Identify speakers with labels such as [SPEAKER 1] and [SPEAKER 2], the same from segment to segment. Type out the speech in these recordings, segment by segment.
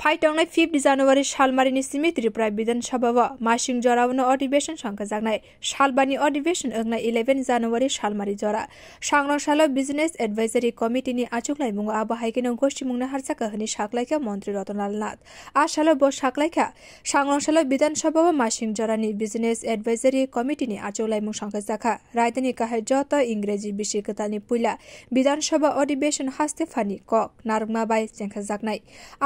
[SPEAKER 1] फाइटंनाय 5 जानुवारि सालमारिनि सिमि त्रिपुरा विधानसभा मासिं जरावनो अधिवेशन संखाजानाय सालबानि अधिवेशन ओंनाय 11 जानुवारि सालमारि जरा सांग्रांसालो बिजनेस एडभाइजरी कमिटिनि आचुकलाय मुंग आबो हाइकेनो गोष्टिमुंनो हारसाका हनि साखलायखा मन्त्री रतनलाल नाथ आसालो ब साखलायखा सांग्रांसालो विधानसभा मासिं जरानि बिजनेस एडभाइजरी कमिटिनि आचुकलाय मुंग संखाजाखा राजधानी काहे जत इंग्रेजी बिषय कतानि पुइला विधानसभा अधिवेशन हास्तेफानि कक नारगमा बाय जेंखाजाकनाय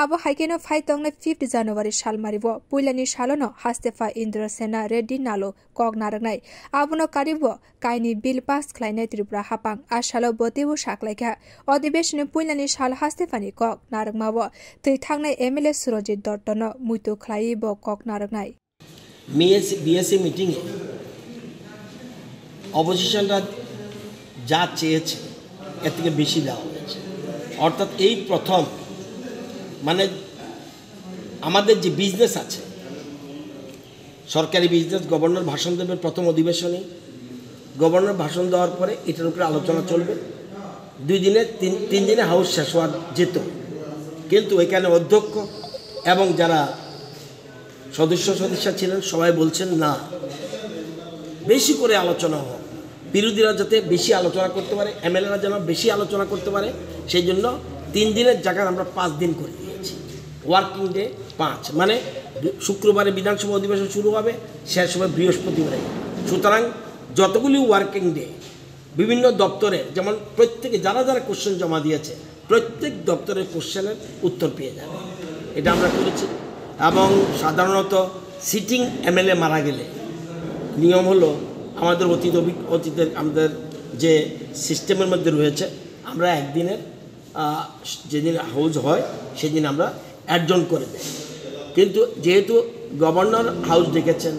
[SPEAKER 1] आबो हाइकेनो फाइटंनाय 5 जानुवारि सालमारिबो पुइलानि सालोनो हास्तेफा इन्द्रसेना रेड्डी नालो कक नारगनाय आबोनो कारिबो काइनि बिल पास खलायनाय त्रिपुरा हापां आसालो बतेबो साखलायखा अधिवेशन पुइलानि साल हास्तेफानि कक नारगमाबो थैथांनाय एमएलए सुरजित दत्तनो मुइतो खलायबो कक नारगनाय
[SPEAKER 2] বিএসসি মিটিংয়ে অপোজিশনরা যা চেয়েছে এর থেকে বেশি দেওয়া হয়েছে অর্থাৎ এই প্রথম মানে আমাদের যে বিজনেস আছে সরকারি বিজনেস গভর্নর ভাষণ দেবে প্রথম অধিবেশনে গভর্নর ভাষণ দেওয়ার পরে এটার উপরে আলোচনা চলবে 2 দিনে 3 দিনে হাউস শেষ হওয়া যেত কিন্তু এখানে অধ্যক্ষ এবং যারা সদস্য ছিলেন সবাই বলছেন না বেশি করে আলোচনা হোক বিরোধীরা যাতে বেশি আলোচনা করতে পারে এমএলএরা যেন বেশি আলোচনা করতে পারে সেই জন্য 3 দিনের জায়গায় আমরা 5 দিন করে দিয়েছি ওয়ার্কিং ডে 5 মানে শুক্রবারে বিধানসভা অধিবেশন শুরু হবে শেষ হবে বৃহস্পতিবারে সুতরাং যতগুলি ওয়ার্কিং ডে বিভিন্ন দপ্তরে যেমন প্রত্যেকে যারা যারা কোশ্চেন জমা দিয়েছে প্রত্যেক দপ্তরের কোশ্চেনের উত্তর পেয়ে যাবে এটা আমরা করেছি এবং সাধারণত সিটিং এমএলএ মারা গেলে নিয়ম হলো আমাদের অতীতের আমাদের যে সিস্টেমের মধ্যে রয়েছে আমরা একদিনের যেদিন হাউস হয় সেদিন আমরা অ্যাডজন করে দেয় কিন্তু যেহেতু গভর্নর হাউস ডেকেছেন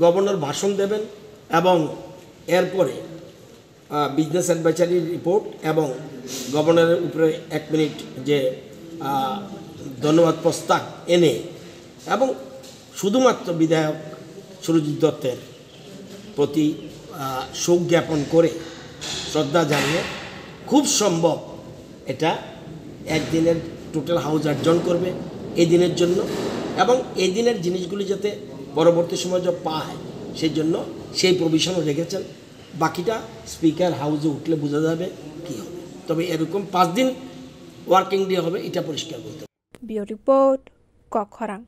[SPEAKER 2] গভর্নর ভাষণ দেবেন এবং এরপরে বিজনেস অ্যাডভাইজারি রিপোর্ট এবং গভর্নরের উপরে 1 মিনিট যে ধন্যবাদ প্রস্তাব এনে এবং শুধুমাত্র বিধায়ক সুরজিৎ দত্তের প্রতি শোক জ্ঞাপন করে শ্রদ্ধা জানিয়ে খুব সম্ভব এটা একদিনের টোটাল হাউস অ্যাডজন করবে এই দিনের জন্য এবং এই দিনের জিনিসগুলি যাতে পরবর্তী সময় যা পায় সেই জন্য সেই প্রভিশনও রেখেছেন বাকিটা স্পিকার হাউসে উঠলে বোঝা যাবে কী হবে তবে এরকম 5 দিন ওয়ার্কিং ডে হবে এটা পরিষ্কার করতে
[SPEAKER 1] বিও রিপোর্ট কখরাং